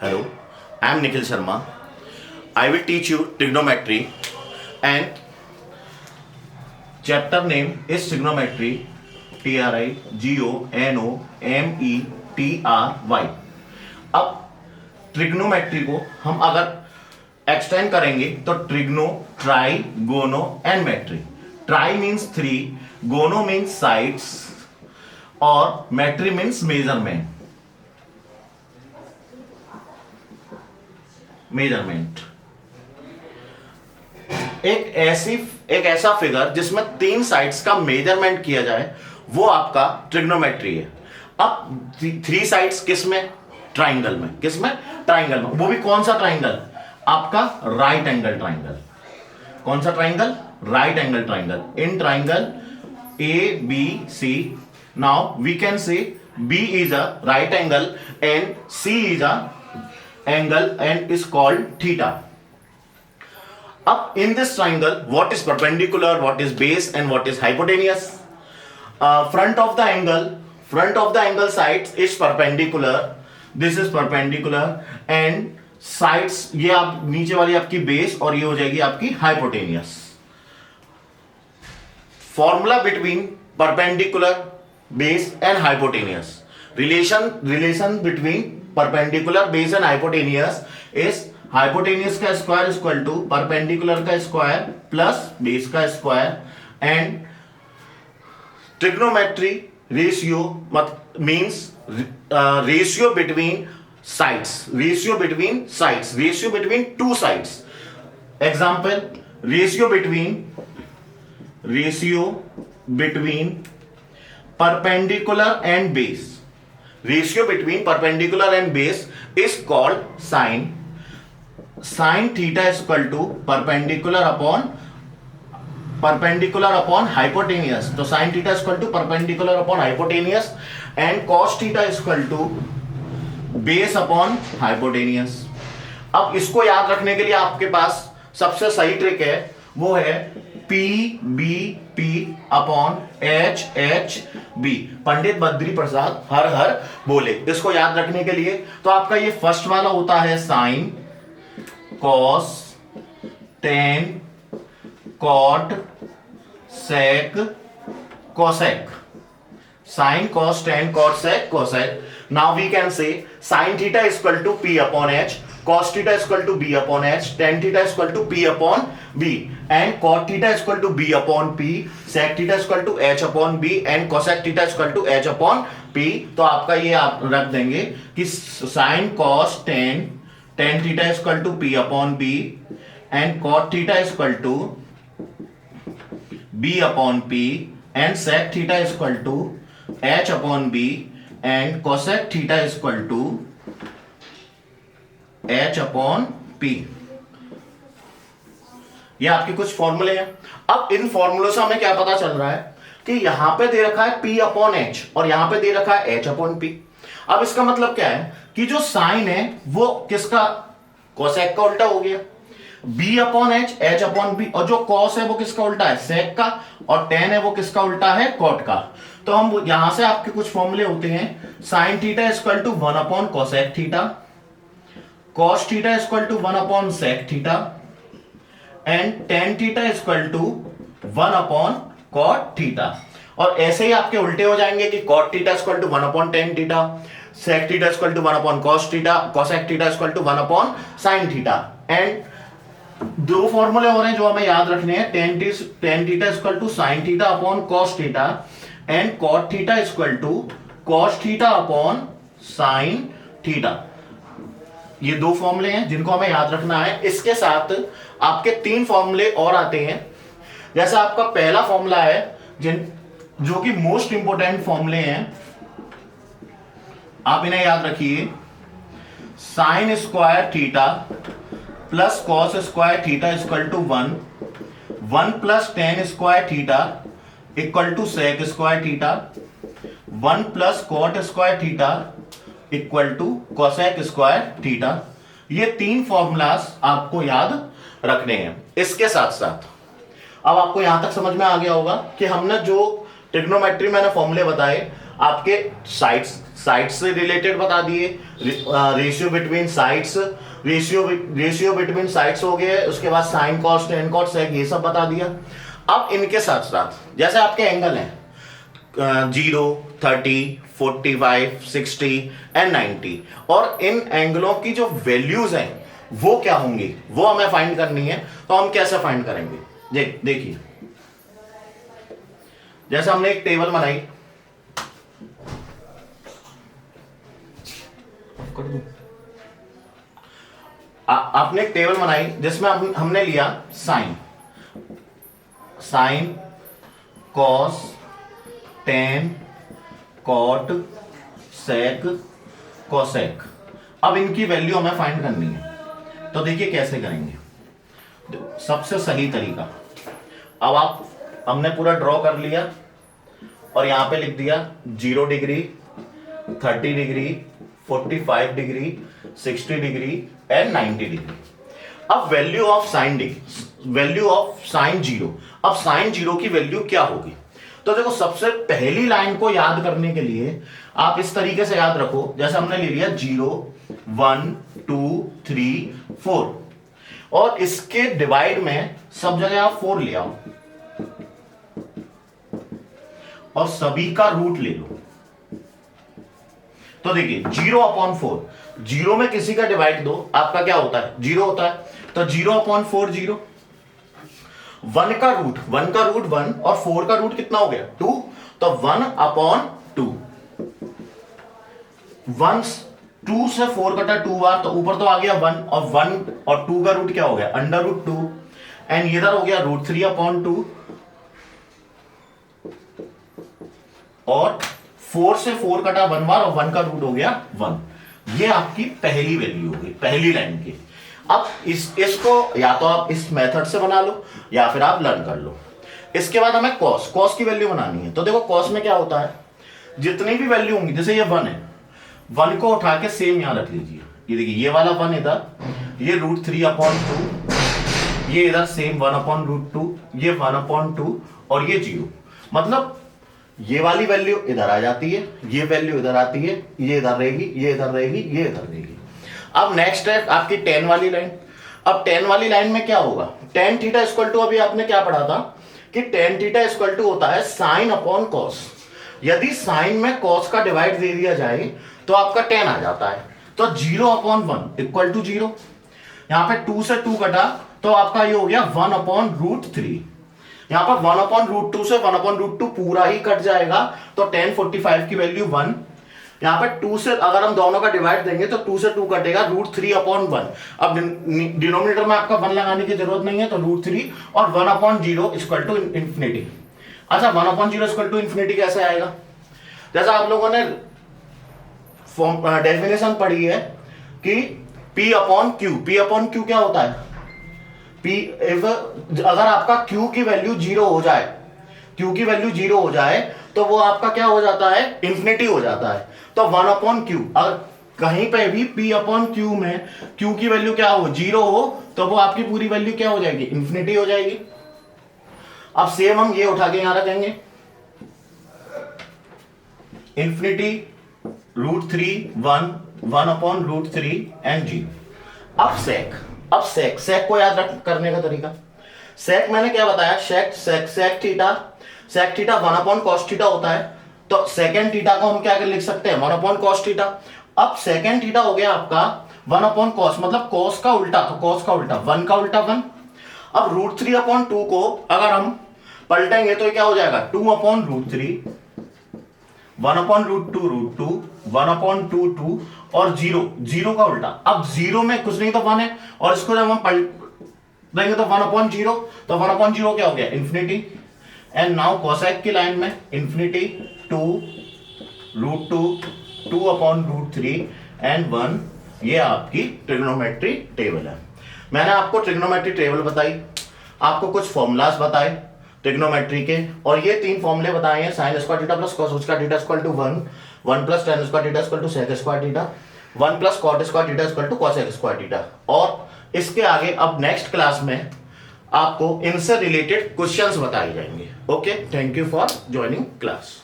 Hello, I am Nikhil Sharma. I will teach you trigonometry and chapter name is trigonometry. TRIGONOMETRY. अब trigonometry को हम अगर extend करेंगे तो ट्रिग्नो, ट्राई, गोनो एंड मेट्री. ट्राई मीन्स 3, गोनो मीन्स साइड्स और मेट्री मीन्स मेजरमेंट. एक ऐसा फिगर जिसमें 3 साइड्स का मेजरमेंट किया जाए वो आपका ट्रिग्नोमेट्री है. अब 3 साइड्स किस में? ट्राइंगल में. किस में? ट्राइंगल में. वो भी कौन सा ट्राइंगल? आपका राइट एंगल ट्राइंगल. कौन सा triangle? Right angle triangle. In triangle A B C, now we can say B is a right angle and C is a angle and is called theta. Up in this triangle, what is perpendicular, what is base and what is hypotenuse? Front of the angle sides is perpendicular. This is perpendicular and sides, ये आप नीचे वाली आपकी base और ये हो जाएगी आपकी hypotenuse. Formula between perpendicular, base and hypotenuse. Relation between perpendicular, base and hypotenuse is hypotenuse का स्क्वायर इक्वल टू परपेंडिकुलर का स्क्वायर प्लस बेस का square. And trigonometry ratio means ratio between sides, ratio between 2 sides. Example, ratio between perpendicular and base. Ratio between perpendicular and base is called sine. Sine theta is equal to perpendicular upon hypotenuse. तो sine theta is equal to perpendicular upon hypotenuse and cos theta is equal to base upon hypotenuse. अब इसको याद रखने के लिए आपके पास सबसे सही ट्रिक है, वो है PBP upon HHB. Pandit Badri Prasad हर हर बोले. इसको याद रखने के लिए तो आपका ये फर्स्ट वाला होता है sine, cos, tan, cot, sec, cosec. Sine, cos, tan, cot, sec, cosec. Now we can say sine theta is equal to P upon H, cos theta is equal to B upon H, tan theta is equal to P upon B, and cot theta is equal to B upon P, sec theta is equal to H upon B, and cosec theta is equal to H upon P. तो आपका ये आप रख देंगे कि sin cos tan theta is equal to P upon B, and cot theta is equal to B upon P, and sec theta is equal to H upon B, and cosec theta is equal to H upon P. ये आपके कुछ फॉर्मूले हैं. अब इन फॉर्मूलों से हमें क्या पता चल रहा है कि यहां पे दे रखा है P अपॉन H और यहां पे दे रखा है H अपॉन P. अब इसका मतलब क्या है कि जो साइन है वो किसका? कोसेक का उल्टा हो गया. B upon H, H upon B, और जो कॉस है वो किसका उल्टा है? सेक का. और टेन है वो किसका उल्टा है? कॉट का. तो हम यहां से आपके कुछ फॉर्मूले होते हैं. Sine theta equal to 1 upon cosec theta, cos theta is equal to 1 upon sec theta, and tan theta is equal to 1 upon cot theta. और ऐसे ही आपके उल्टे हो जाएंगे कि cot theta is equal to 1 upon tan theta, sec theta is equal to 1 upon cos theta, cosec theta is equal to 1 upon sin theta. And 2 फॉर्मूले हो रहे हैं जो हमें याद रखने हैं. tan theta is equal to sin theta upon cos theta, and cot theta is equal to cos theta upon sin theta. ये 2 फॉर्मूले हैं जिनको हमें याद रखना है. इसके साथ आपके 3 फॉर्मूले और आते हैं. जैसा आपका पहला फॉर्मूला है जो कि मोस्ट इंपोर्टेंट फॉर्मूले हैं, आप इन्हें याद रखिए. Sine square theta plus cos square theta equal to 1 plus tan square theta equal to sec square theta, 1 plus cot square theta equal to cosec square theta. ये 3 फॉर्मूलास आपको याद रखने हैं. इसके साथ साथ अब आपको यहां तक समझ में आ गया होगा कि हमने जो ट्रिग्नोमेट्री मैंने फॉर्मूले बताए आपके साइड्स साइड्स से रिलेटेड बता दिए, ratio between sides, ratio between sides हो गए, उसके बाद sine cos tan cos sec ये सब बता दिया। अब इनके साथ साथ जैसे आपके एंगल हैं 0, 30, 45, 60 एंड 90, और इन एंगलों की जो वैल्यूज हैं वो क्या होंगी वो हमें फाइंड करनी है। तो हम कैसे फाइंड करेंगे, देखिए जैसे हमने एक टेबल बनाई, आपने एक टेबल बनाई जिसमें हमने लिया sine cos tan cot sec cosec. अब इनकी वैल्यू हमें फाइंड करनी है। तो देखिए कैसे करेंगे, सबसे सही तरीका, अब हमने पूरा ड्रॉ कर लिया और यहां पे लिख दिया 0 degree, 30 degree, 45 degree, 60 degree and 90 degree. अब वैल्यू ऑफ साइन 0, अब साइन 0 की वैल्यू क्या होगी। तो देखो सबसे पहली लाइन को याद करने के लिए आप इस तरीके से याद रखो, जैसे हमने ले लिया 0, 1, 2, 3, 4 और इसके डिवाइड में सब जगह आप 4 ले आओ और सभी का रूट ले लो। तो देखिए 0/4, 0 में किसी का डिवाइड दो, आपका क्या होता है 0 होता है। तो 0/4 0, 1 का रूट 1 और 4 का रूट कितना हो गया 2, तो 1/2। 2 से 4 कटा 2 बार, तो ऊपर तो आ गया 1 और 2 का रूट क्या हो गया √2 एंड ये इधर हो गया √3/2 और 4 से 4 कटा 1 बार और 1 का रूट हो गया 1। ये आपकी पहली वैल्यू होगी पहली लाइन की। अब इसको या तो आप इस मेथड से बना लो या फिर आप लर्न कर लो। इसके बाद हमें कॉस की वैल्यू बनानी है। तो देखो कॉस में क्या होता है, जितनी भी वैल्यू होंगी, जैसे ये 1 है, 1 को उठा के सेम यहां रख लीजिए। ये देखिए ये वाला 1 इधर, ये √3/2, ये इधर सेम 1/√2, ये 1/2 और ये 0। मतलब ये वाली वैल्यू इधर आ जाती है, ये वैल्यू इधर आती है, ये इधर रहेगी, ये इधर रहेगी, ये इधर रहेगी। अब नेक्स्ट है आपकी tan वाली लाइन। अब tan वाली लाइन में क्या होगा, tan थीटा इक्वल टू, अभी आपने क्या पढ़ा था कि tan थीटा इक्वल टू होता है sin/cos। यदि sin में cos का डिवाइड दे दिया जाए तो आपका tan आ जाता है। तो 0/1 इक्वल टू 0, यहां पे 2 से 2 कटा तो आपका ये हो गया 1/√3। यहां पर 1/√2 से 1/√2 पूरा ही कट जाएगा, तो tan 45 की वैल्यू 1। यहां पर 2 से अगर हम दोनों का डिवाइड देंगे तो 2 से 2 कटेगा √3/1। अब डिनोमिनेटर में आपका 1 लगाने की जरूरत नहीं है, तो √3 और 1/0 इक्वल टू इंफिनिटी। अच्छा 1/0 इक्वल टू इंफिनिटी कैसे आएगा, जैसा आप लोगों ने डेफिनेशन पढ़ी है कि P/Q क्या होता है, अगर आपका Q की वैल्यू 0 हो जाए, Q की वैल्यू 0 हो जाए तो वो आपका क्या हो जाता है इंफिनिटी हो जाता है। तो 1/Q, अगर कहीं पे भी P/Q में Q की वैल्यू क्या हो 0 हो तो वो आपकी पूरी वैल्यू क्या हो जाएगी इंफिनिटी हो जाएगी। अब सेम हम ये उठा के यहां रखेंगे, इंफिनिटी √3 1/√3 एंड 0। अब सेक को याद करने का तरीका, सेक मैंने क्या बताया, सेक थीटा 1/cos थीटा होता है। तो सेकेंड थीटा को हम क्या लिख सकते हैं 1/cos थीटा। अब सेकेंड थीटा हो गया आपका 1/cos, मतलब cos का उल्टा, तो cos का उल्टा 1 का उल्टा 1। अब √3/2 को अगर हम पलटेंगे तो क्या हो जाएगा 2/√3, 1/√2 1/2 और 0 का उल्टा। अब 0 में कुछ नहीं तो 1 है, और इसको जब हम पलट देंगे तो 1/0, तो 1/0 क्या हो गया इंफिनिटी। एंड नाउ कोसेक की लाइन में इंफिनिटी 2 √2 2/√3 एंड 1। ये आपकी ट्रिग्नोमेट्री टेबल है। मैंने आपको ट्रिग्नोमेट्री टेबल बताई, आपको कुछ फॉर्मूलाज बताए ट्रिग्नोमेट्री के, और ये 3 फॉर्मूले बताए हैं, sin square theta plus cos square theta equal to 1 plus tan square theta equal to sec square theta, 1 plus cot square theta equal to cosec square theta. और इसके आगे अब नेक्स्ट क्लास में आपको इनसे रिलेटेड क्वेश्चंस बताए जाएंगे। Okay, thank you for joining class.